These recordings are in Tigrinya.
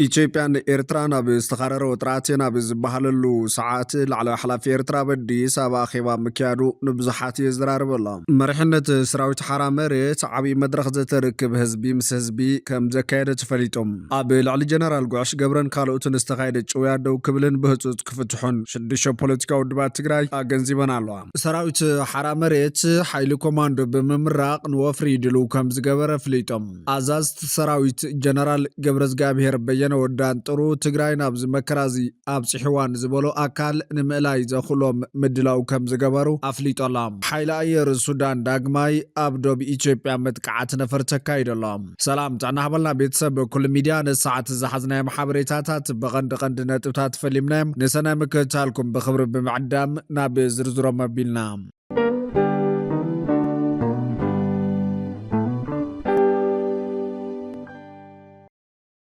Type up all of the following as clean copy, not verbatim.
ኢትዮጵያን ኤርትራን ኣብ ዝተኻረረ ወጥራትን ኣብ ዝበሃለሉ ሰዓት ላዕለዋይ ሓላፊ ኤርትራ በዲስ ኣብ ኣኼባ ምክያዱ ንብዙሓት የዘራርብ ኣሎ። መሪሕነት ሰራዊት ሓራ መሬት ዓብዪ መድረኽ ዘተርክብ ህዝቢ ምስ ህዝቢ ከም ዘካየደ ተፈሊጦም ኣብ ልዕሊ ጀነራል ጉዕሽ ገብረን ካልኦትን ዝተኻየደ ጭውያ ደው ክብልን ብህፁፅ ክፍትሑን ሽዱሽተ ፖለቲካዊ ውድባት ትግራይ ኣገንዚበን ኣለዋ። ሰራዊት ሓራ መሬት ሓይሊ ኮማንዶ ብምምራቕ ንወፍሪ ድልው ከም ዝገበረ ፍሊጦም ኣዛዝቲ ሰራዊት ጀነራል ገብረዝጋብሔር በየነ ወዳን ጥሩ ትግራይ ናብ ዝመከራዚ ኣብፅሕዋን ዝበሎ ኣካል ንምእላይ ዘኽሎም ምድላው ከም ዝገበሩ ኣፍሊጦሎም። ሓይሊ ኣየር ሱዳን ዳግማይ ኣብ ዶብ ኢትዮጵያ መጥቃዕቲ ነፈር ተካይደሎም። ሰላም ጥዕና ሃበልና ቤተሰብ ኩሉ ሚድያ ነሰዓት ዝሓዝናዮም ሓበሬታታት ብቐንዲ ነጥብታት ፈሊምናዮም ንሰናይ ምክትታልኩም ብክብሪ ብምዕዳም ናብ ዝርዝሮም ኣቢልና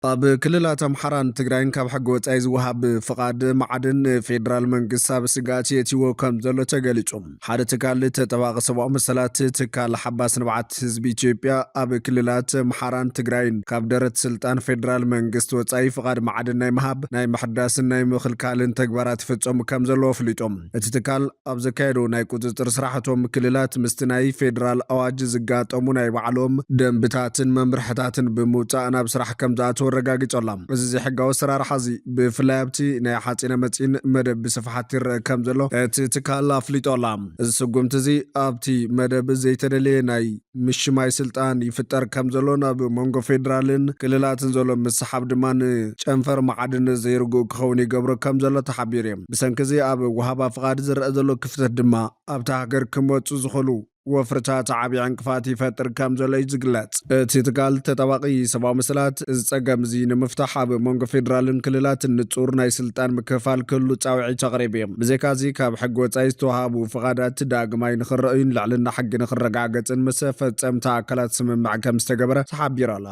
ኣብ ክልላት ኣምሓራን ትግራይን ካብ ሕጊ ወፃኢ ዝወሃብ ፍቓድ ማዕድን ፌደራል መንግስቲ ኣብ ስጋኣት የእትይዎ ከም ዘሎ ተገሊጹ። ሓደ ትካል ተጠባቂ ሰብኣዊ መሰላት ትካል ሓባስ ንብዓት ህዝቢ ኢትዮጵያ ኣብ ክልላት ኣምሓራን ትግራይን ካብ ደረት ስልጣን ፌደራል መንግስቲ ወፃኢ ፍቓድ ማዕድን ናይ ምሃብ ናይ ምሕዳስን ናይ ምኽልካልን ተግባራት ይፈጸሙ ከም ዘለዎ ኣፍሊጦም። እቲ ትካል ኣብ ዘካየዶ ናይ ቁፅጥር ስራሕቶም ክልላት ምስቲ ናይ ፌደራል ኣዋጅ ዝጋጠሙ ናይ ባዕሎም ደንብታትን መምርሕታትን ብምውፃእ ናብ ስራሕ ከም ዝኣተዉ ረጋጊጾሎም። እዚ ሕጋዊ ኣሰራርሓ እዚ ብፍላይ ኣብቲ ናይ ሓፂነ መፂን መደብ ብስፍሓት ይርአ ከም ዘሎ እቲ ትካል ኣፍሊጦሎም። እዚ ስጉምቲ እዚ ኣብቲ መደብ ዘይተደለየ ናይ ምሽማይ ስልጣን ይፍጠር ከም ዘሎ ናብ መንጎ ፌደራልን ክልላትን ዘሎ ምስሓብ ድማ ጨንፈር ማዕድን ዘይርግኡ ክኸውን ይገብሮ ከም ዘሎ ተሓቢሩ እዮም። ብሰንኪ እዚ ኣብ ወሃባ ፍቓድ ዝርአ ዘሎ ክፍተት ድማ ኣብታ ሃገር ክመፁ ዝኽእሉ ወፍርታት ዓብዪ ዕንቅፋት ይፈጥር ከም ዘሎ እዩ ዝግለጽ። እቲ ትካል ተጠባቂ ሰብኣዊ መሰላት እዚ ፀገም እዚ ንምፍታሕ ኣብ መንጎ ፌደራልን ክልላትን ንጹር ናይ ስልጣን ምክፍፋል ክህሉ ፃውዒት ኣቕሪቡ እዮም። ብዘይካዚ ካብ ሕጊ ወፃኢ ዝተዋሃቡ ፍቓዳት ዳግማይ ንኽረአዩን ልዕልና ሕጊ ንኽረጋገፅን ምስ ፈፀምቲ ኣካላት ስምምዕ ከም ዝተገበረ ተሓቢሩ ኣሎ።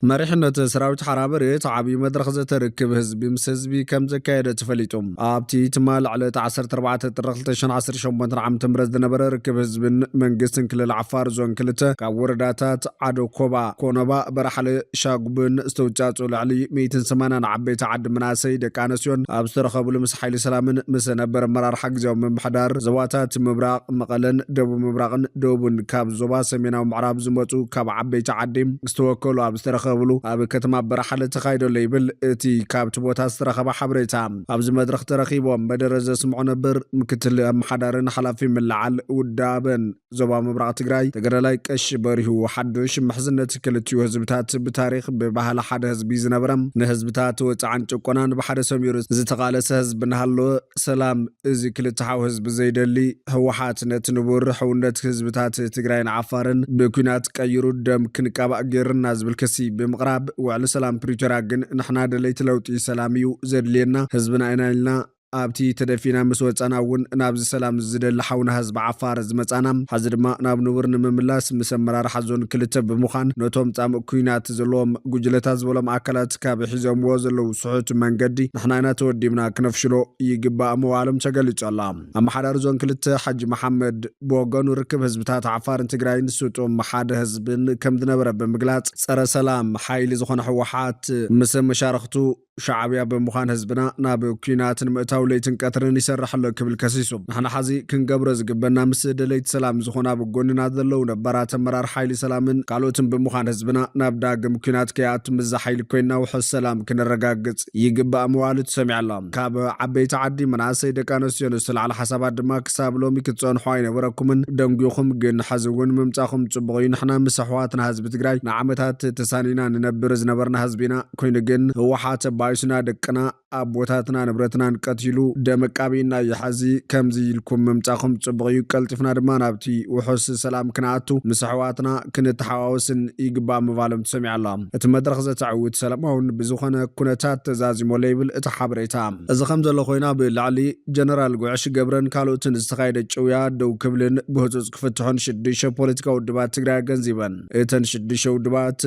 መሪሕነት ሰራዊት ሓራ መሬት ዓብዪ መድረኽ ዘተርክብ ህዝቢ ምስ ህዝቢ ከም ዘካየደ ተፈሊጦም ኣብቲ ትማል ዕለት 14 ጥሪ 2018 ዓ.ም ዝነበረ ርክብ ህዝብን መንግስትን ክልል ዓፋር ዞን 2 ካብ ወረዳታት ዓዶ ኮባ ኮነባ በራሓለ ሻጉብን ዝተውጫፁ ልዕሊ 180 ዓበይቲ ዓዲ መናእሰይ ደቂ ኣንስትዮን ኣብ ዝተረኸብሉ ምስ ሓይሊ ሰላምን ምስ ነበር ኣመራርሓ ግዝያዊ ምምሕዳር ዞባታት ምብራቕ መቐለን ደቡብ ምብራቕን ደቡብን ካብ ዞባ ሰሜናዊ ምዕራብ ዝመፁ ካብ ዓበይቲ ዓዲ ዝተወከሉ ኣብ ዝተረኸ ኣብ ከተማ በራሓለ ተኻይደሎ ይብል እቲ ካብቲ ቦታ ዝተረኸበ ሓበሬታ። ኣብዚ መድረኽ ተረኺቦም መደረ ዘስምዖ ነበር ምክትል ኣመሓዳርን ሓላፊ ምልዓል ውዳበን ዞባ ምብራቕ ትግራይ ተገዳላይ ቀሺ በሪሁ ሓዱሽ ምሕዝነት ክልቲኡ ህዝብታት ብታሪክ ብባህሊ ሓደ ህዝቢ ዝነበረ ንህዝብታት ወፃዓን ጭቆናን ብሓደ ሰሚሩ ዝተቓለሰ ህዝቢ እናሃለወ ሰላም እዚ ክልተ ሓው ህዝቢ ዘይደሊ ህወሓት ነቲ ንቡር ሕውነት ህዝብታት ትግራይን ዓፋርን ብኩናት ቀይሩ ደም ክንቃባእ ጌርና ዝብል ክሲ ብምቕራብ ውዕሊ ሰላም ፕሪቶሪያ ግን ንሕና ደለይቲ ለውጢ ሰላም እዩ ዘድልየና ህዝብና ኢና ኢልና ኣብቲ ተደፊና ምስ ወፃና እውን ናብዚ ሰላም ዝደሊ ሓውና ህዝቢ ዓፋር ዝመፃና ሓዚ ድማ ናብ ንቡር ንምምላስ ምስ ኣመራርሓ ዞን 2 ብምዃን ነቶም ፃምእ ኩናት ዘለዎም ጉጅለታት ዝበሎም ኣካላት ካብ ሒዞምዎ ዘለው ስሑት መንገዲ ንሕና ኢና ተወዲብና ክነፍሽሎ ይግባእ ምባሎም ተገሊጹ ኣሎ። ኣመሓዳሪ ዞን 2 ሓጂ መሓመድ ብወገኑ ርክብ ህዝብታት ዓፋርን ትግራይን ስጡም ሓደ ህዝብን ከም ዝነበረ ብምግላጽ ፀረ ሰላም ሓይሊ ዝኾነ ህወሓት ምስ መሻርክቱ ሻዕብያ ብምዃን ህዝብና ናብ ኩናትን ምእታው ለይትን ቀትርን ይሰርሐሎ ክብል ከሲሱ ንሕና ሓዚ ክንገብሮ ዝግበና ምስ ደለይቲ ሰላም ዝኾና ብጎንና ዘለው ነበራት ኣመራር ሓይሊ ሰላምን ካልኦትን ብምዃን ህዝብና ናብ ዳግም ኩናት ከይኣቱ ምዛ ሓይሊ ኮይና ውሑስ ሰላም ክንረጋግፅ ይግባእ ምባሉ ተሰሚዑ ኣሎ። ካብ ዓበይቲ ዓዲ መናእሰይ ደቂ ኣንስትዮ ዝተለዓለ ሓሳባት ድማ ክሳብ ሎሚ ክትፀንሑ ኣይነበረኩምን ደንጊኹም ግን ሓዚ እውን ምምፃኹም ፅቡቕ እዩ። ንሕና ምስ ኣሕዋትና ህዝቢ ትግራይ ንዓመታት ተሳኒና ንነብር ዝነበርና ህዝቢና ኮይኑ ግን ህወሓት ባይሱና ደቅና ኣቦታትና ንብረትናን ቀትሉ ደመቃቢና ይሓዚ ከምዚ ኢልኩም ምምፃኹም ፅቡቕ እዩ። ቀልጢፍና ድማ ናብቲ ውሑስ ሰላም ክንኣቱ ምስ ኣሕዋትና ክንተሓዋወስን ይግባእ ምባሎም ተሰሚዑ ኣሎ። እቲ መድረኽ ዘተዓውት ሰላማውን ብዝኾነ ኩነታት ተዛዚሞሎ ይብል እቲ ሓበሬታ። እዚ ከም ዘሎ ኮይና ብላዕሊ ጀነራል ጉዕሽ ገብረን ካልኦትን ዝተኻየደ ጭውያ ደው ክብልን ብህፁፅ ክፍትሑን ሽዱሽተ ፖለቲካዊ ውድባት ትግራይ ገንዚበን። እተን ሽዱሽተ ውድባት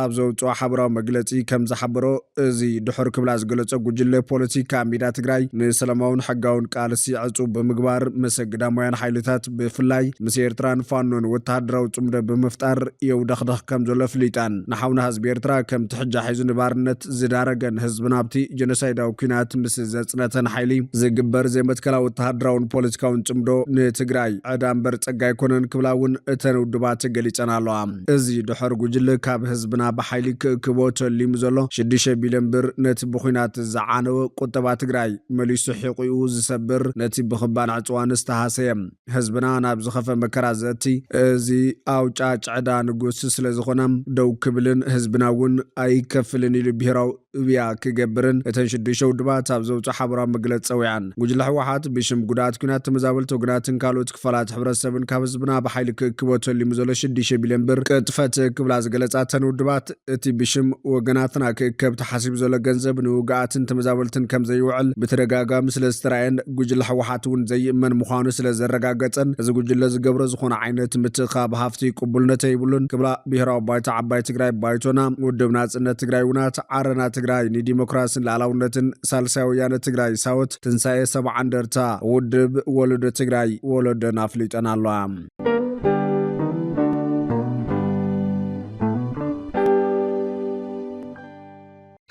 ኣብ ዘውፅኦ ሓበራዊ መግለፂ ከም ዝሓበሮ እዚ ድሕር ክብላ ዝገለጸ ጉጅለ ፖለቲካ ሜዳ ትግራይ ንሰላማውን ሕጋውን ቃልሲ ዕጹብ ብምግባር መሰግዳ ሞያን ሓይልታት ብፍላይ ምስ ኤርትራን ፋኖን ወተሃደራዊ ጽምዶ ብምፍጣር የውደኽደኽ ከም ዘሎ ፍሊጣን ንሓውና ህዝቢ ኤርትራ ከም ትሕጃ ሒዙ ንባርነት ዝዳረገን ህዝብና ኣብቲ ጀኖሳይዳዊ ኩናት ምስ ዘጽነተን ሓይሊ ዝግበር ዘይመትከላ ወተሃደራውን ፖለቲካውን ጽምዶ ንትግራይ ዕዳምበር ጸጋ ይኮነን ክብላውን እተን ውድባት ገሊጸን ኣለዋ እዚ ድሕር ጉጅለ ካብ ህዝብና ብሓይሊ ክእክቦ ተሊሙ ዘሎ 6 ቢልዮን ብር ነቲ ብኹናት ዝዓነወ ቁጠባ ትግራይ መሊሱ ሒቑኡ ዝሰብር ነቲ ብኽባን ዕፅዋን ዝተሃሰየ ህዝብና ናብ ዝኸፈ መከራ ዘእቲ እዚ ኣውጫጭ ዕዳ ንጉስ ስለ ዝኾነ ደው ክብልን ህዝብና እውን ኣይከፍልን ኢሉ ብሄራዊ እብያ ክገብርን እተን 6 ውድባት ኣብ ዘውፅእ ሓበራዊ መግለፂ ፀውያን ጉጅለ ሕወሓት ብሽም ጉዳት ኩናት ተመዛበልቲ ወግናትን ካልኦት ክፋላት ሕብረተሰብን ካብ ህዝብና ብሓይሊ ክእክቦ ተሊሙ ዘሎ 6 ቢልዮን ብር ቅጥፈት ክብላ ዝገለጻ እተን ውድባት እቲ ብሽም ወገናትና ክእከብ ተሓሲቡ ዘሎ ገንዘብ ንውግኣትን ተመዛበልትን ከም ዘይውዕል ብተደጋጋሚ ስለ ዝተረኣየን ጉጅለ ሕወሓት እውን ዘይእመን ምዃኑ ስለ ዘረጋገፀን እዚ ጉጅለ ዝገብሮ ዝኾነ ዓይነት ምትእኻብ ሃፍቲ ቅቡልነት የብሉን ክብላ ብሄራዊ ባይታ ዓባይ ትግራይ ባይቶና ውድብ ናጽነት ትግራይ ውናት ዓረና ትግራይ ንዲሞክራሲን ላዕላውነትን ሳልሳይ ወያነ ትግራይ ሳወት ትንሳኤ ሰብዓ እንደርታ ውድብ ወለዶ ትግራይ ወለዶን ኣፍሊጠን ኣለዋ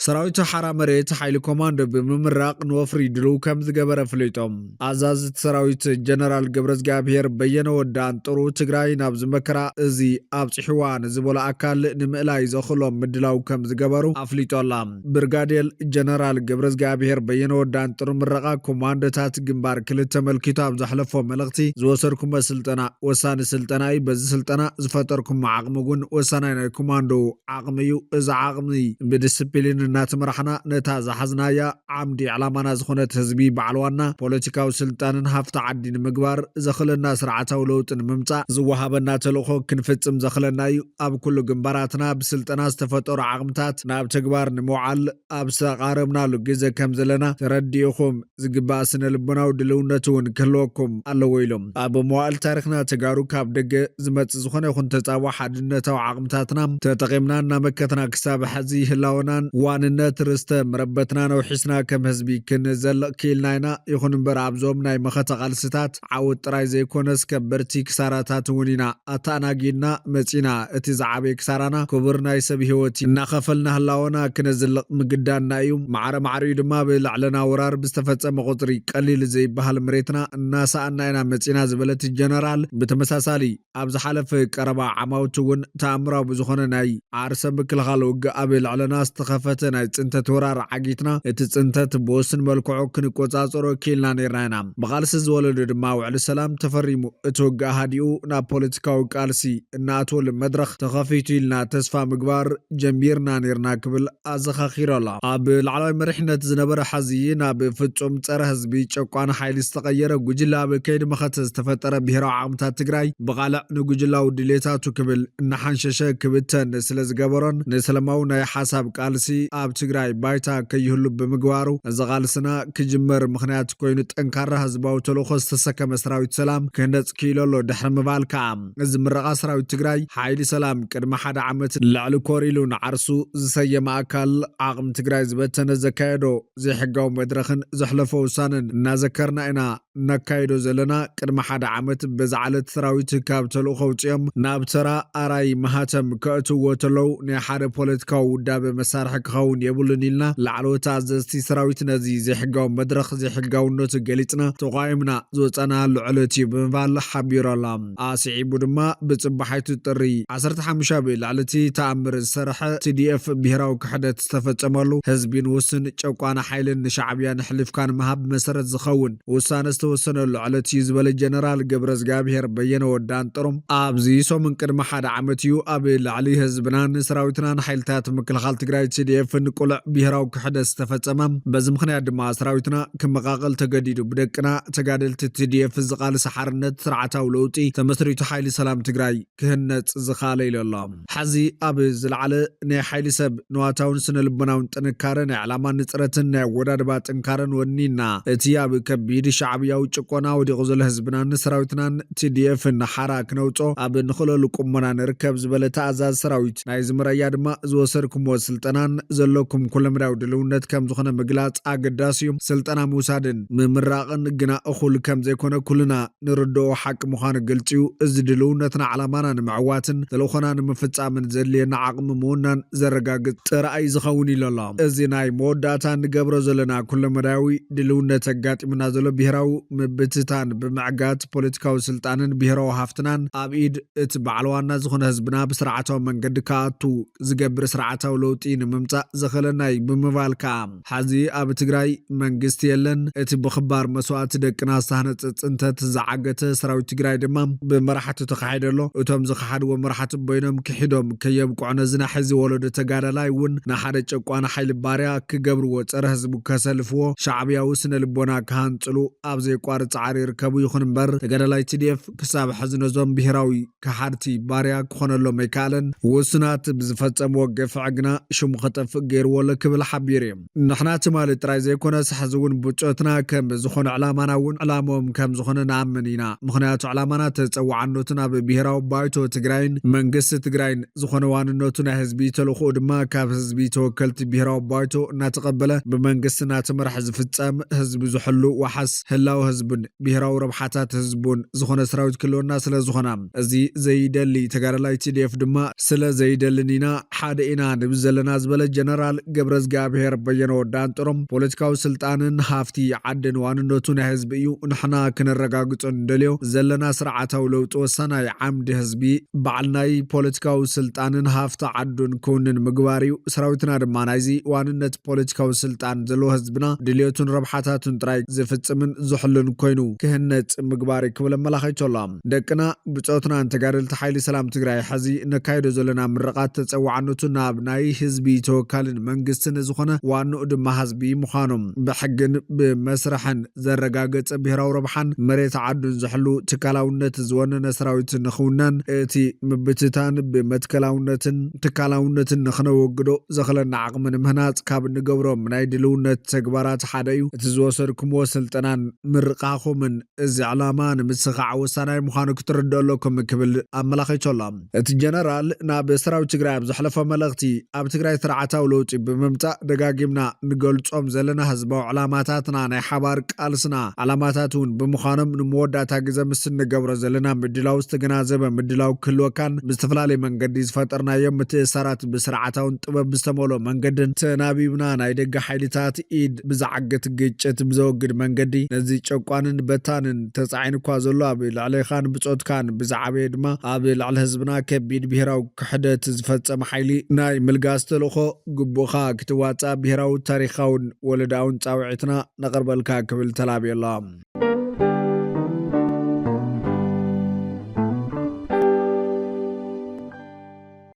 ሰራዊት ሓራ መሬት ሓይሊ ኮማንዶ ብምምራቅ ንወፍሪ ድልው ከም ዝገበረ ፍሊጦም ኣዛዝት ሰራዊት ጀነራል ገብረዝጋብሔር በየነ ወዳን ጥሩ ትግራይ ናብ ዝመከራ እዚ ኣብጽሕዋ ንዝበለ ኣካል ንምእላይ ዘኽሎም ምድላው ከም ዝገበሩ ኣፍሊጦላ ብርጋዴር ጀነራል ገብረዝጋብሔር በየነ ወዳን ጥሩ ምረቃ ኮማንዶታት ግንባር ክልተ ተመልኪቱ ኣብ ዘሕለፎ መልእኽቲ ዝወሰድኩም ስልጠና ወሳኒ ስልጠና እዩ በዚ ስልጠና ዝፈጠርኩም ዓቕሚ እውን ወሳናይ ናይ ኮማንዶ ዓቕሚ እዩ እዚ ዓቕሚ ብዲስፕሊን እናተመራሕና ነታ ዝሓዝናያ ዓምዲ ዕላማና ዝኾነት ህዝቢ ባዕልዋና ፖለቲካዊ ስልጣንን ሃፍቲ ዓዲ ንምግባር ዘኽለና ስርዓታዊ ለውጢ ንምምጻእ ዝወሃበና ተልእኾ ክንፍጽም ዘኽለና እዩ ኣብ ኩሉ ግንባራትና ብስልጠና ዝተፈጠሩ ዓቕምታት ናብ ተግባር ንምውዓል ኣብ ዝተቓረብናሉ ግዜ ከም ዘለና ተረዲእኹም ዝግባእ ስነ ልቦናዊ ድልውነት እውን ክህልወኩም ኣለዎ ኢሎም ኣብ መዋዕል ታሪክና ተጋሩ ካብ ደገ ዝመጽእ ዝኾነ ይኹን ተጻዋሒ ሓድነታዊ ዓቕምታትና ተጠቒምና እናመከትና ክሳብ ሕዚ ህላወናን ዋንነት ርስተ መረበትና ነው ሒስና ከም ህዝቢ ክንዘልቕ ክኢልናይና ይኹን እምበር ኣብዞም ናይ መኸተ ቃልስታት ዓወት ጥራይ ዘይኮነስ ከበርቲ ክሳራታት እውን ኢና ኣተኣናጊድና መፂና እቲ ዝዓበየ ክሳራና ክቡር ናይ ሰብ ህይወት እናኸፈልና ህላወና ክነዝልቕ ምግዳና እዩ ማዕረ ማዕርዩ ድማ ብላዕለና ወራር ብዝተፈጸመ ቁፅሪ ቀሊል ዘይበሃል መሬትና እናሰኣና ኢና መፂና ዝበለት ጀነራል ብተመሳሳሊ ኣብ ዝሓለፈ ቀረባ ዓማውቲ እውን ተኣምራዊ ብዝኾነ ናይ ዓርሰ ምክልኻል ውግእ ኣብ ላዕለና ዝተኸፈተ ናይ ጽንተት ወራር ዓጊትና እቲ ጽንተት ብወስን መልክዑ ክንቆጻጸሮ ክኢልና ነርና ኢና ብቃልሲ ዝወለዱ ድማ ውዕሊ ሰላም ተፈሪሙ እቲ ውግእ ሃዲኡ ናብ ፖለቲካዊ ቃልሲ እናኣትወሉ መድረኽ ተኸፊቱ ኢልና ተስፋ ምግባር ጀሚርና ነርና ክብል ኣዘኻኺሮላ ኣብ ላዕለዋይ መሪሕነት ዝነበረ ሓዚ ናብ ፍጹም ጸረ ህዝቢ ጨቋን ሓይሊ ዝተቐየረ ጉጅለ ኣብ ከይዲ መኸተ ዝተፈጠረ ብሄራዊ ዓቕምታት ትግራይ ብቓልዕ ንጉጅላዊ ድሌታቱ ክብል እናሓንሸሸ ክብተን ስለ ዝገበሮን ንሰላማዊ ናይ ሓሳብ ቃልሲ ኣብ ትግራይ ባይታ ከይህሉ ብምግባሩ እዚ ቃልስና ክጅመር ምኽንያት ኮይኑ ጠንካራ ህዝባዊ ተልእኾ ዝተሰከመ ሰራዊት ሰላም ክህነፅ ክኢለሎ ድሕሪ ምባል ከዓ እዚ ምረቓ ሰራዊት ትግራይ ሓይሊ ሰላም ቅድሚ ሓደ ዓመት ላዕሊ ኮሪሉ ንዓርሱ ዝሰየመ ኣካል ዓቕሚ ትግራይ ዝበተነ ዘካየዶ ዘይሕጋዊ መድረኽን ዘሕለፈ ውሳነን እናዘከርና ኢና ነካይዶ ዘለና ቅድሚ ሓደ ዓመት በዛዕለት ሰራዊት ካብ ተልእኾ ውፅኦም ናብ ተራ ኣራይ ማህተም ከእትዎ ተለው ናይ ሓደ ፖለቲካዊ ውዳበ መሳርሒ ክኸውን የብሉን ኢልና ላዕለዎት ኣዘዝቲ ሰራዊት ነዚ ዘይሕጋዊ መድረኽ ዘይሕጋውነቱ ገሊፅና ተቋይምና ዝወፀናሉ ዕለት እዩ ብምባል ሓቢሮላ ኣስዒቡ ድማ ብፅባሓይቱ ጥሪ 15 ብላዕለቲ ተኣምር ዝሰርሐ TDF ብሄራዊ ክሕደት ዝተፈጸመሉ ህዝቢ ንውስን ጨቋና ሓይልን ንሻዕብያ ንሕሊፍካ ንምሃብ መሰረት ዝኸውን ውሳነ ዝተወሰነሉ ዕለት እዩ ዝበለ ጀነራል ገብረዝጋብሔር በየነ ወዳን ጥሩም ኣብዚ ሶምን ቅድሚ ሓደ ዓመት እዩ ኣብ ላዕሊ ህዝብናን ሰራዊትናን ሓይልታት ምክልኻል ትግራይ TDF ንቁልዕ ብሄራዊ ክሕደት ዝተፈጸመ በዚ ምኽንያት ድማ ሰራዊትና ክመቃቐል ተገዲዱ ብደቅና ተጋደልቲ TDF ዝቃልሲ ሓርነት ስርዓታዊ ለውጢ ተመስሪቱ ሓይሊ ሰላም ትግራይ ክህነፅ ዝኻለ ኢሎሎ ሓዚ ኣብ ዝለዓለ ናይ ሓይሊ ሰብ ንዋታውን ስነ ልቦናውን ጥንካረ ናይ ዕላማ ንፅረትን ናይ ወዳድባ ጥንካረን ወኒና እቲ ኣብ ከቢድ ሻዕብያዊ ጭቆና ወዲቑ ዘሎ ህዝብናን ሰራዊትናን TDF ንሓራ ክነውፆ ኣብ ንኽእለሉ ቁመና ንርከብ ዝበለ ተኣዛዝ ሰራዊት ናይ ዝምረያ ድማ ዝወሰድኩሞ ስልጠናን ዘሎ ዘለኩም ኩለምዳው ድልውነት ከም ዝኾነ ምግላጽ ኣገዳሲ እዩ ስልጠና ምውሳድን ምምራቕን ግና እኹል ከም ዘይኮነ ኩልና ንርድኦ ሓቂ ምዃኑ ግልጽ እዩ እዚ ድልውነትና ዓላማና ንምዕዋትን ተልእኾና ንምፍጻምን ዘድልየና ዓቕሚ ምውናን ዘረጋግጽ ጥራይ ዝኸውን ኢሉ ኣሎ እዚ ናይ መወዳእታ ንገብሮ ዘለና ኩለመዳዊ ድልውነት ኣጋጢምና ዘሎ ብሄራዊ ምብትታን ብምዕጋት ፖለቲካዊ ስልጣንን ብሄራዊ ሃፍትናን ኣብ ኢድ እቲ በዓል ዋና ዝኾነ ህዝብና ብስርዓታዊ መንገዲ ካኣቱ ዝገብር ስርዓታዊ ለውጢ ንምምጻእ ዘኸለናይ ብምባል ከዓ ሓዚ ኣብ ትግራይ መንግስቲ የለን እቲ ብኽባር መስዋዕቲ ደቅና ዝተሃነፀ ጽንተት ዝዓገተ ሰራዊት ትግራይ ድማ ብመራሕቲ ተኻሒደሎ እቶም ዝኸሓድዎ መራሕቲ በይኖም ክሒዶም ከየብቁዕ ነዝና ሕዚ ወለዶ ተጋዳላይ እውን ንሓደ ጨቋነ ሓይሊ ባርያ ክገብርዎ ፀረ ህዝቡ ከሰልፍዎ ሻዕብያዊ ስነ ልቦና ክሃንፅሉ ኣብ ዘይቋርፅ ፃዕሪ ይርከቡ ይኹን እምበር ተጋዳላይ TDF ክሳብ ሕዚ ነዞም ብሄራዊ ከሓድቲ ባርያ ክኾነሎም ኣይከኣለን ውስናት ብዝፈፀምዎ ገፍዕ ግና ሽሙ ኸጠፍእ ገይርዎ ለክብል ሓቢር እዮም ንሕና ትማሊ ጥራይ ዘይኮነ ሕዚ እውን ብጮትና ከም ዝኾነ ዕላማና እውን ዕላሞም ከም ዝኾነ ንኣምን ኢና ምክንያቱ ዕላማና ተፀዋዕነቱን ኣብ ብሄራዊ ባይቶ ትግራይን መንግስቲ ትግራይን ዝኾነ ዋንነቱ ናይ ህዝቢ ተልእኮኡ ድማ ካብ ህዝቢ ተወከልቲ ብሄራዊ ባይቶ እናተቐበለ ብመንግስቲ እናተመርሐ ዝፍጸም ህዝቢ ዝሕሉ ወሓስ ህላው ህዝብን ብሄራዊ ረብሓታት ህዝቡን ዝኾነ ሰራዊት ክልወና ስለ ዝኾነ እዚ ዘይደሊ ተጋዳላይ TDF ድማ ስለ ዘይደልን ኢና ሓደ ኢና ንብል ዘለና ዝበለ ጀነራል ገብረዝጋብሔር በየነ ወዳን ጥሮም ፖለቲካዊ ስልጣንን ሃፍቲ ዓድን ዋንነቱ ናይ ህዝቢ እዩ ንሕና ክንረጋግጾ እንደልዮ ዘለና ስርዓታዊ ለውጢ ወሳናይ ዓምዲ ህዝቢ በዓልናይ ፖለቲካዊ ስልጣንን ሃፍቲ ዓዱን ክውንን ምግባር እዩ ሰራዊትና ድማ ናይዚ ዋንነት ፖለቲካዊ ስልጣን ዘለዎ ህዝብና ድልየቱን ረብሓታቱን ጥራይ ዝፍጽምን ዝሕሉን ኮይኑ ክህነጽ ምግባር ክብል መላኸይቶላ ደቅና ብጾትና ተጋደልቲ ሓይሊ ሰላም ትግራይ ሕዚ ነካይዶ ዘለና ምርቃት ተጸዋዕነቱ ናብ ናይ ህዝቢ ተወካልን መንግስትን ዝኾነ ዋንኡ ድማ ህዝቢ ምዃኖም ብሕግን ብመስርሕን ዘረጋገጸ ብሄራዊ ረብሓን መሬት ዓዱን ዝሕሉ ትካላውነት ዝወነነ ሰራዊት ንኽውነን እቲ ምብትታን ብመትከላውነትን ትካላውነትን ንኽነወግዶ ዘኽለና ዓቕሚ ንምህናጽ ካብ ንገብሮም ናይ ድልውነት ተግባራት ሓደ እዩ እቲ ዝወሰድኩምዎ ስልጠናን ምርቃኹምን እዚ ዕላማ ንምስኻዕ ወሳናይ ምዃኑ ክትርድኡ ኣለኩም ክብል ኣመላኺቶላ እቲ ጀነራል ናብ ሰራዊት ትግራይ ኣብ ዘሕለፈ መልእኽቲ ኣብ ትግራይ ስርዓታዊ ለውጢ ብምምጻእ ደጋጊምና ንገልጾም ዘለና ህዝባዊ ዕላማታትና ናይ ሓባር ቃልስና ዕላማታት እውን ብምዃኖም ንመወዳእታ ግዜ ምስ ንገብሮ ዘለና ምድላው ዝተገናዘበ ምድላው ክህልወካን ብዝተፈላለየ መንገዲ ዝፈጠርናዮም ምትእስሳራት ብስርዓታውን ጥበብ ዝተመልኦ መንገድን ተናቢብና ናይ ደገ ሓይልታት ኢድ ብዝዓገት ግጭት ብዘወግድ መንገዲ ነዚ ጨቋንን በታንን ተጻዒን እኳ ዘሎ ኣብ ልዕሊኻን ብጾትካን ብዛዕበየ ድማ ኣብ ልዕሊ ህዝብና ከቢድ ብሄራዊ ክሕደት ዝፈጸመ ሓይሊ ናይ ምልጋስ ተልእኾ ግቡኻ ክትዋጻእ ብሄራዊ ታሪኻውን ወለዳውን ጻውዒትና ነቕርበልካ ክብል ተላብየላ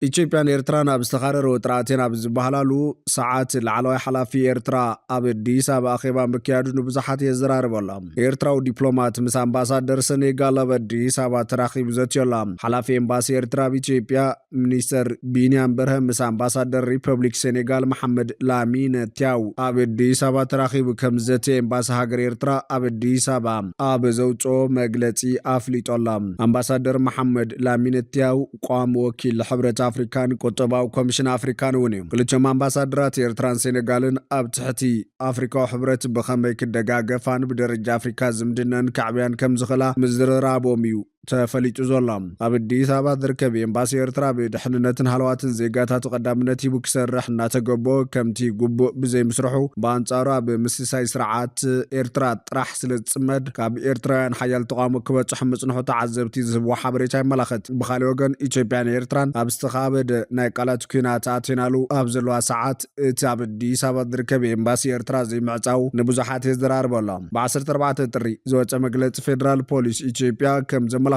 ኢትዮጵያን ኤርትራን ኣብ ዝተኻረረ ውጥራትን ኣብ ዝበሃላሉ ሰዓት ላዕለዋይ ሓላፊ ኤርትራ ኣብ አዲስ ኣበባ ኣኼባ ምክያዱ ንብዙሓት የዘራርብ ኣሎ ኤርትራዊ ዲፕሎማት ምስ ኣምባሳደር ሴኔጋል ኣብ አዲስ ኣበባ ተራኺቡ ዘትየላ ሓላፊ ኤምባሲ ኤርትራ ኣብ ኢትዮጵያ ሚኒስተር ቢንያም በርሀ ምስ ኣምባሳደር ሪፐብሊክ ሴኔጋል መሐመድ ላሚን ቲያው ኣብ አዲስ ኣበባ ተራኺቡ ከም ዘተ ኤምባሲ ሃገር ኤርትራ ኣብ አዲስ ኣበባ ኣብ ዘውፅኦ መግለጺ ኣፍሊጦላ ኣምባሳደር መሐመድ ላሚን ቲያው ቋሚ ወኪል ሕብረት አፍሪካን ቁጠባዊ ኮሚሽን አፍሪካን እውን እዩ ክልተም ኣምባሳደራት ኤርትራን ሴኔጋልን ኣብ ትሕቲ ኣፍሪካዊ ሕብረት ብኸመይ ክደጋገፋን ብደረጃ ኣፍሪካ ዝምድነን ከዕብያን ከም ዝኽእላ ምዝርራቦም እዩ ተፈሊጡ ዘሎ ኣብ አዲስ ኣበባ ዝርከብ ኤምባሲ ኤርትራ ብድሕንነትን ሃልዋትን ዜጋታቱ ቀዳምነት ሂቡ ክሰርሕ እናተገበኦ ከምቲ ጉቡእ ብዘይምስርሑ ብኣንጻሩ ኣብ ምስሳይ ስርዓት ኤርትራ ጥራሕ ስለ ዝፅመድ ካብ ኤርትራውያን ሓያል ተቃውሞ ክበፅሑ ምፅንሑ ተዓዘብቲ ዝህብዎ ሓበሬታ ይመላኸት ብኻልእ ወገን ኢትዮጵያን ኤርትራን ኣብ ዝተኻበደ ናይ ቃላት ኩናት ኣቴናሉ ኣብ ዘለዋ ሰዓት እቲ ኣብ አዲስ ኣበባ ዝርከብ ኤምባሲ ኤርትራ ዘይምዕፃው ንብዙሓት የዘራርብ ኣሎ ብ14 ጥሪ ዝወፀ መግለፂ ፌደራል ፖሊስ ኢትዮጵያ ከም ዘመላኽቶ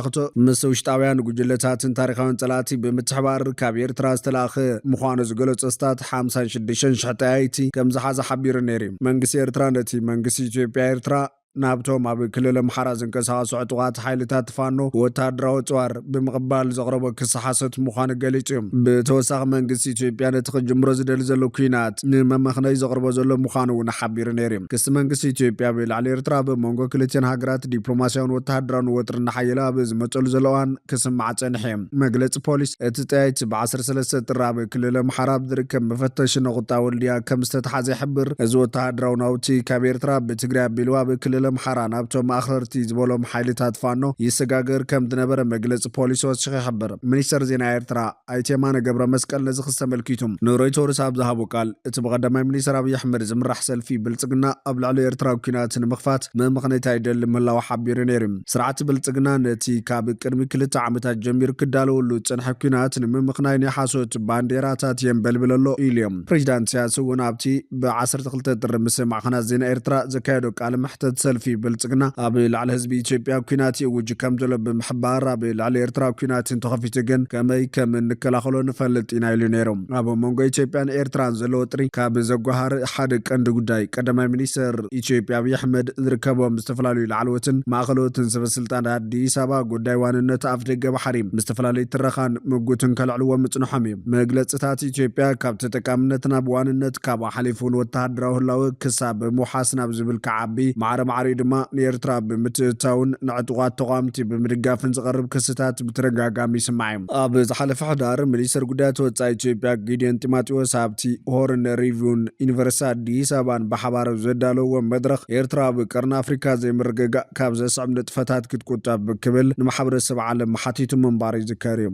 ምስ ውሽጣውያን ጉጅለታትን ታሪኻውን ጸላእቲ ብምትሕባር ካብ ኤርትራ ዝተላኸ ምዃኑ ዝገለጹ ስታት 56,000 ጠያይቲ ከም ዝሓዘ ሓቢሩ ነይሩ መንግስቲ ኤርትራ ነቲ መንግስቲ ኢትዮጵያ ኤርትራ ናብቶም ኣብ ክልል ኣምሓራ ዝንቀሳቐሱ ዕጡቓት ሓይልታት ፋኖ ወተሃደራዊ ጽዋር ብምቕባል ዘቕረቦ ክስ ሓሰት ምዃኑ ገሊጹ እዩ። ብተወሳኺ መንግስቲ ኢትዮጵያ ነቲ ክጅምሮ ዝደሊ ዘሎ ኩናት ንመመኽነይ ዘቕርቦ ዘሎ ምዃኑ እውን ሓቢሩ ነይሩ እዩ። ክስ መንግስቲ ኢትዮጵያ ብላዕሊ ኤርትራ በመንጎ ክልቲአን ሃገራት ዲፕሎማስያውን ወተሃደራውን ወጥሪ እናሓየለ ኣብ ዝመፀሉ ዘሎ እዋን ክስማዕ ፀኒሑ እዩ። መግለፂ ፖሊስ እቲ ጠያይቲ ብ13 ጥር ኣብ ክልል ኣምሓራ ዝርከብ መፈተሺ ነቑጣ ወልድያ ከም ዝተተሓዘ ይሕብር። እዚ ወተሃደራዊ ናውቲ ካብ ኤርትራ ብትግራይ ኣቢሉ ኣብ ክልል ኣምሓራ ናብቶም ኣኽረርቲ ዝበሎም ሓይልታት ፋኖ ይሰጋገር ከም ዝነበረ መግለፂ ፖሊስ ወሲኹ ይሕብር። ሚኒስተር ዜና ኤርትራ ኣይተ የማነ ገብረ መስቀል ነዚ ክስ ተመልኪቱ ንሮይተርስ ኣብ ዝሃቦ ቃል እቲ ብቀዳማይ ሚኒስተር ኣብይ ኣሕመድ ዝምራሕ ሰልፊ ብልፅግና ኣብ ልዕሊ ኤርትራ ኩናት ንምኽፋት መምኽነታ ይደሊ ምህላው ሓቢሩ ነይሩ። ስርዓት ብልፅግና ነቲ ካብ ቅድሚ 2 ዓመታት ጀሚሩ ክዳለወሉ ዝፀንሐ ኩናት ንምምኽናይ ናይ ሓሶት ባንዴራታት የንበልብል ኣሎ ኢሉ እዮም። ፕሬዚዳንት ኢሳያስ እውን ኣብቲ ብ12 ጥሪ ምስ ማዕኸናት ዜና ኤርትራ ዘካየዶ ቃል መሕተት ሰልፊ ብልፅግና ኣብ ልዕሊ ህዝቢ ኢትዮጵያ ኩናት ይውጅ ከም ዘሎ ብምሕባር ኣብ ልዕሊ ኤርትራ ኩናት እንተኸፊቱ ግን ከመይ ከም እንከላኸሎ ንፈልጥ ኢና ኢሉ ነይሮም። ኣብ መንጎ ኢትዮጵያን ኤርትራን ዘሎ ወጥሪ ካብ ዘጓሃር ሓደ ቀንዲ ጉዳይ ቀዳማይ ሚኒስተር ኢትዮጵያ ኣብይ ኣሕመድ ዝርከቦም ዝተፈላለዩ ላዕለዎትን ማእኸሎትን ሰበስልጣን ኣዲስ ኣበባ ጉዳይ ዋንነት ኣፍ ደገ ባሕሪ ምስተፈላለዩ ትረኻን ምጉትን ከልዕልዎም ምጽንሖም እዩ። መግለጽታት ኢትዮጵያ ካብ ተጠቃምነት ናብ ዋንነት ካብ ሓሊፉን ወተሃደራዊ ህላዊ ክሳብ ምውሓስ ናብ ዝብል ከዓቢ ማዕረ ድማ ንኤርትራ ብምትእታውን ንዕጡቓት ተቋምቲ ብምድጋፍን ዝቐርብ ክስታት ብተደጋጋሚ ይስማዕ እዩ። ኣብ ዝሓለፈ ሕዳር ሚኒስተር ጉዳያት ወጻኢ ኢትዮጵያ ጊድዮን ጢሞቴዎስ ኣብቲ ሆርን ሪቪውን ዩኒቨርሲቲ ኣዲስ ኣበባን ብሓባር ዘዳለውዎ መድረኽ ኤርትራ ብቀርኒ ኣፍሪካ ዘይምርግጋእ ካብ ዘስዕብ ንጥፈታት ክትቁጠብ ክብል ንማሕበረሰብ ዓለም ሓቲቱ ምንባር ይዝከር እዩ።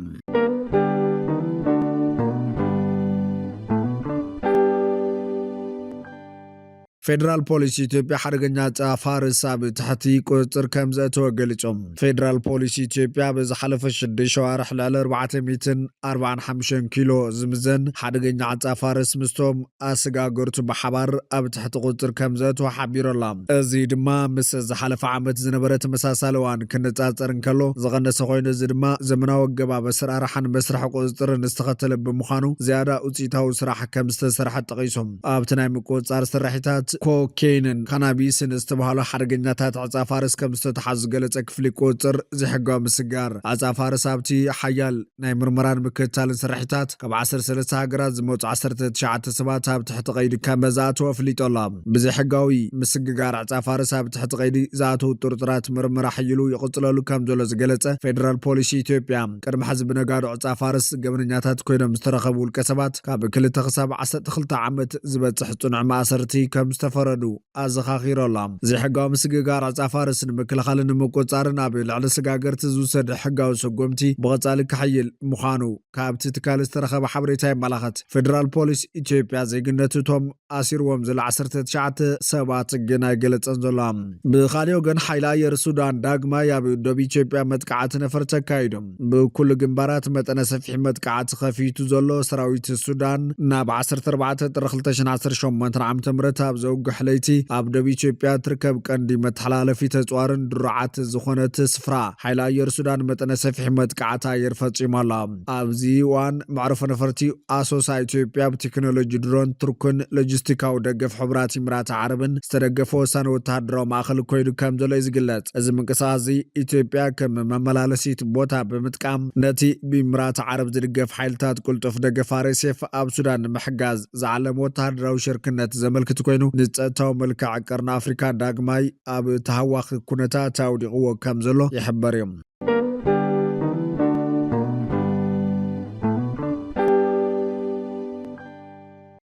ፌደራል ፖሊስ ኢትዮጵያ ሓደገኛ ፋርስ ኣብ ትሕቲ ቁጥጥር ከም ዘእተወ ገሊፆም። ፌደራል ፖሊስ ኢትዮጵያ ብዝሓለፈ 6 ሸዋርሕ ልዕሊ 445 ኪሎ ዝምዘን ሓደገኛ ዓፃ ፋርስ ምስቶም ኣሰጋገርቱ ብሓባር ኣብ ትሕቲ ቁጥጥር ከም ዘእተወ ሓቢሩ ኣላ። እዚ ድማ ምስ ዝሓለፈ ዓመት ዝነበረ ተመሳሳሊ እዋን ክነፃፀር እንከሎ ዝቐነሰ ኮይኑ እዚ ድማ ዘመናዊ ኣገባብ ኣሰራርሓን መስርሕ ቁፅጥርን ዝተኸተለ ብምዃኑ ዝያዳ ውፅኢታዊ ስራሕ ከም ዝተሰርሐ ጠቒሶም። ኣብቲ ናይ ምቁፅፃር ስራሕታት ኮኬይንን ካናቢስን ዝተባሃሉ ሓደገኛታት ዓፃ ፋርስ ከም ዝተተሓዙ ገለጸ ክፍሊ ቁጥጥር ዘይሕጋዊ ምስጋር ዓፃ ፋርስ ኣብቲ ሓያል ናይ ምርመራን ምክትታልን ስራሕታት ካብ 13 ሃገራት ዝመፁ 19 ሰባት ኣብ ትሕቲ ቀይዲ ከም ዝኣተወ ኣፍሊጡ ኣሎ። ብዘይሕጋዊ ምስግጋር ዓፃ ፋርስ ኣብ ትሕቲ ቀይዲ ዝኣተዉ ጥርጥራት ምርመራ ሓይሉ ይቕፅለሉ ከም ዘሎ ዝገለጸ ፌደራል ፖሊስ ኢትዮጵያ ቅድሚ ሕዚ ብነጋዶ ዓፃ ፋርስ ገበነኛታት ኮይኖም ዝተረኸቡ ውልቀ ሰባት ካብ 2 ክሳብ 12 ዓመት ዝበፅሕ ጽኑዕ ማእሰርቲ ከም ዝተፈረዱ ኣዘኻኺሩ ኣሎ። ዘይሕጋዊ ምስግጋር ዓፃ ፋርስ ንምክልኻልን ንምቁፅፃርን ኣብ ልዕሊ ስጋገርቲ ዝውሰድ ሕጋዊ ሰጎምቲ ብቐፃሊ ክሕይል ምዃኑ ካብቲ ትካል ዝተረኸበ ሓበሬታ የመላኽት። ፌደራል ፖሊስ ኢትዮጵያ ዘይግነት እቶም ኣሲርዎም ዘለ 19 ሰባት ግን ኣይገለፀን ዘሎ። ብኻልእ ወገን ሓይሊ ኣየር ሱዳን ዳግማይ ኣብ ደቡብ ኢትዮጵያ መጥቃዕቲ ነፈርቲ ኣካይዶም። ብኩሉ ግንባራት መጠነ ሰፊሕ መጥቃዕቲ ከፊቱ ዘሎ ሰራዊት ሱዳን ናብ 14 ጥሪ 2018 ዓ.ም ኣብ ዘውግሕ ለይቲ ኣብ ደቡብ ኢትዮጵያ ትርከብ ቀንዲ መተሓላለፊ ተፅዋርን ድሩዓት ዝኾነት ስፍራ ሓይሊ ኣየር ሱዳን መጠነ ሰፊሕ መጥቃዕቲ ኣየር ፈፂሙ ኣሎ። ኣብዚ እዋን መዕረፎ ነፈርቲ ኣሶሳ ኢትዮጵያ ብቴክኖሎጂ ድሮን ቱርክን ሎጂስቲካዊ ደገፍ ሕቡራት ኢሚራት ዓረብን ዝተደገፈ ወሳኒ ወተሃደራዊ ማእኸል ኮይኑ ከም ዘሎ እዩ ዝግለጽ። እዚ ምንቅስቓስ ኢትዮጵያ ከም መመላለሲት ቦታ ብምጥቃም ነቲ ብኢሚራት ዓረብ ዝድገፍ ሓይልታት ቁልጡፍ ደገፍ RSF ኣብ ሱዳን ንምሕጋዝ ዝዓለመ ወተሃደራዊ ሽርክነት ዘመልክት ኮይኑ ንፀጥታዊ መልክዕ ቀርኒ ኣፍሪካ ዳግማይ ኣብ ተሃዋኺ ኩነታት ኣውዲቕዎ ከም ዘሎ ይሕበር እዮም።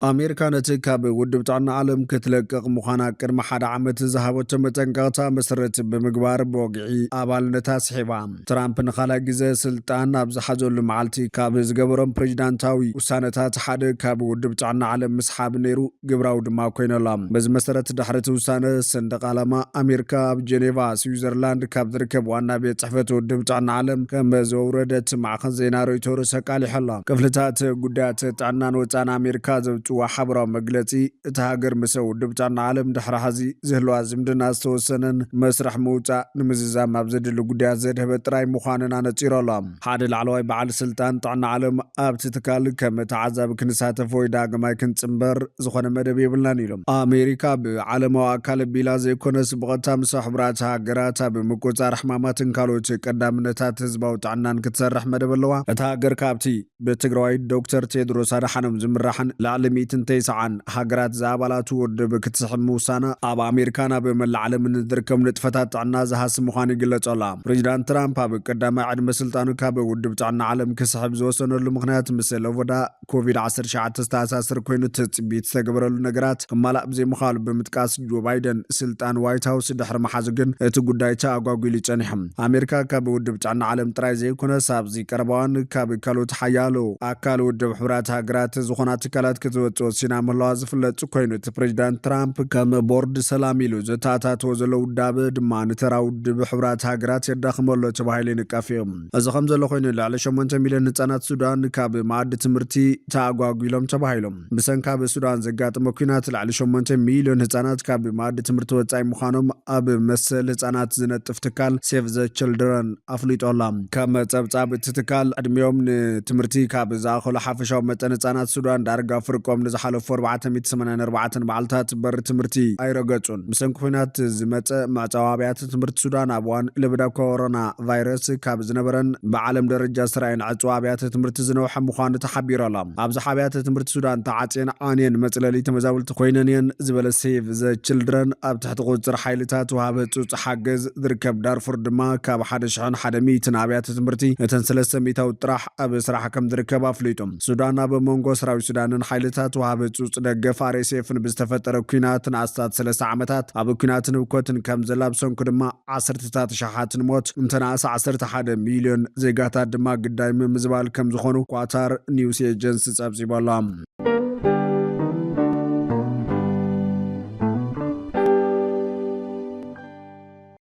ኣሜሪካ ነቲ ካብ ውድብ ጥዕና ዓለም ክትለቅቕ ምዃና ቅድሚ 1 ዓመት ዝሃበቶ መጠንቀቕታ መሰረት ብምግባር ብወግዒ ኣባልነታ ስሒባ ትራምፕ ንኻልኣይ ግዜ ስልጣን ኣብ ዝሓዘሉ መዓልቲ ካብ ዝገበሮም ፕሬዚዳንታዊ ውሳነታት ሓደ ካብ ውድብ ጥዕና ዓለም ምስሓብ ነይሩ ግብራዊ ድማ ኮይኑ ኣሎ። በዚ መሰረት ድሕሪ እቲ ውሳነ ሰንደቕ ዓላማ ኣሜሪካ ኣብ ጀኔቫ ስዊዘርላንድ ካብ ዝርከብ ዋና ቤት ጽሕፈት ውድብ ጥዕና ዓለም ከም ዘውረደት ማዕኸን ዜና ሮይተርስ ኣቃሊሑ ኣሎ። ክፍልታት ጉዳያት ጥዕናን ወፃን ኣሜሪካ ዘውፅዎ ዘውፅዋ ሓበራዊ መግለፂ እቲ ሃገር ምስ ውድብ ጥዕና ዓለም ድሕሪ ሕዚ ዝህልዋ ዝምድና ዝተወሰነን መስርሕ ምውፃእ ንምዝዛም ኣብ ዘድሊ ጉዳያት ዘድህበ ጥራይ ምዃንን ኣነፂሩ ኣሎ። ሓደ ላዕለዋይ በዓል ስልጣን ጥዕና ዓለም ኣብቲ ትካል ከም ተዓዛቢ ክንሳተፍ ወይ ዳግማይ ክንፅምበር ዝኾነ መደብ የብልናን ኢሎም። ኣሜሪካ ብዓለማዊ ኣካል ቢላ ዘይኮነስ ብቐጥታ ምስ ሕቡራት ሃገራት ኣብ ምቁፅፃር ሕማማትን ካልኦት ቀዳምነታት ህዝባዊ ጥዕናን ክትሰርሕ መደብ ኣለዋ። እታ ሃገር ካብቲ ብትግራዋይ ዶክተር ቴድሮስ ኣድሓኖም ዝምራሕን ላዕሊ 190 ሃገራት ዝኣባላቱ ውድብ ክትስሕብ ምውሳና ኣብ ኣሜሪካን ኣብ መላእ ዓለምን ዝርከቡ ንጥፈታት ጥዕና ዝሃስብ ምዃኑ ይግለጽ ኣሎ። ፕሬዚዳንት ትራምፕ ኣብ ቀዳማይ ዕድመ ስልጣኑ ካብ ውድብ ጥዕና ዓለም ክስሕብ ዝወሰነሉ ምክንያት ምስ ለቮዳ ኮቪድ-19 ዝተኣሳሰር ኮይኑ ትፅቢት ዝተገበረሉ ነገራት ክማላእ ብዘይምኻሉ ብምጥቃስ ጆ ባይደን ስልጣን ዋይት ሃውስ ድሕሪ መሓዙ ግን እቲ ጉዳይ ተኣጓጉሉ ይጸኒሖም። ኣሜሪካ ካብ ውድብ ጥዕና ዓለም ጥራይ ዘይኮነስ ኣብዚ ቀረባዋን ካብ ካልኦት ሓያሎ ኣካል ውድብ ሕቡራት ሃገራት ዝኾና ትካላት ክትወፅኦ ሲና ምህላዋ ዝፍለጥ ኮይኑ እቲ ፕሬዚዳንት ትራምፕ ከም ቦርድ ሰላም ኢሉ ዘተኣታትዎ ዘሎ ውዳበ ድማ ንተራ ውድብ ሕቡራት ሃገራት የዳኽመሎ ተባሂሉ ይንቀፍ እዮም። እዚ ከም ዘሎ ኮይኑ ልዕሊ 8 ሚልዮን ህጻናት ሱዳን ካብ ማዕዲ ትምህርቲ ተኣጓጉሎም ተባሂሎም ብሰንካ ብሱዳን ዘጋጠመ ኩናት ልዕሊ 8 ሚልዮን ህጻናት ካብ ማዕዲ ትምህርቲ ወጻኢ ምዃኖም ኣብ መሰል ህጻናት ዝነጥፍ ትካል ሴቭ ዘ ችልድረን ኣፍሊጦላ። ከም ጸብጻብ እቲ ትካል ዕድሜኦም ንትምህርቲ ካብ ዝኣኸሉ ሓፈሻዊ መጠን ህጻናት ሱዳን ዳርጋ ፍርቆም ንዝሓለፉ 484 መዓልታት በሪ ትምህርቲ ኣይረገጹን። ብሰንኪ ኩናት ዝመፀ ምዕፃው ኣብያተ ትምህርቲ ሱዳን ኣብ እዋን ለበዳ ኮሮና ቫይረስ ካብ ዝነበረን ብዓለም ደረጃ ስራይን ዕፅዋ ኣብያተ ትምህርቲ ዝነውሐ ምዃኑ ተሓቢሩ ኣሎ። ኣብዚ ኣብያተ ትምህርቲ ሱዳን ተዓፅየን ኣንየን መፅለሊ ተመዛበልቲ ኮይነን እየን ዝበለ ሴቭ ዘ ችልድረን ኣብ ትሕቲ ቁፅር ሓይልታት ወሃበ ህፁፅ ሓገዝ ዝርከብ ዳርፉር ድማ ካብ 1,100 ኣብያተ ትምህርቲ እተን 300 ጥራሕ ኣብ ስራሕ ከም ዝርከብ ኣፍሊጦም። ሱዳን ኣብ መንጎ ሰራዊት ሱዳንን ሓይልታት ወሃበ ህፁፅ ደገፍ RSFን ብዝተፈጠረ ኩናት ንኣስታት 3 ዓመታት ኣብ ኩናትን ህውከትን ከም ዘላ ብሰንኩ ድማ 10,000 ሞት እንተናእሰ 11 ሚልዮን ዜጋታት ድማ ግዳይ ምዝባል ከም ዝኾኑ ኳታር ኒውስ ኤጀንሲ ጸብጺቦላ።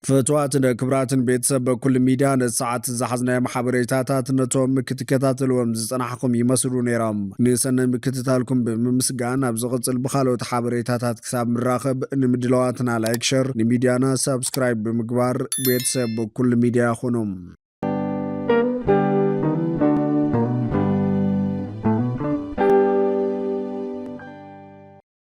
ፍትዋትን ክብራትን ቤተሰብ በኩል ሚድያ ነሰዓት ዝሓዝናዮ ሓበሬታታት ነቶም ክትከታተልዎም ዝጸናሕኩም ይመስሉ ነይሮም። ንሰናይ ምክትታልኩም ብምስጋን ኣብ ዝቕጽል ብኻልኦት ሓበሬታታት ክሳብ ምራኸብ ንምድለዋትና ላይክ ሸር ንሚድያና ሰብስክራይብ ብምግባር ቤተሰብ በኩል ሚድያ ይኹኑ።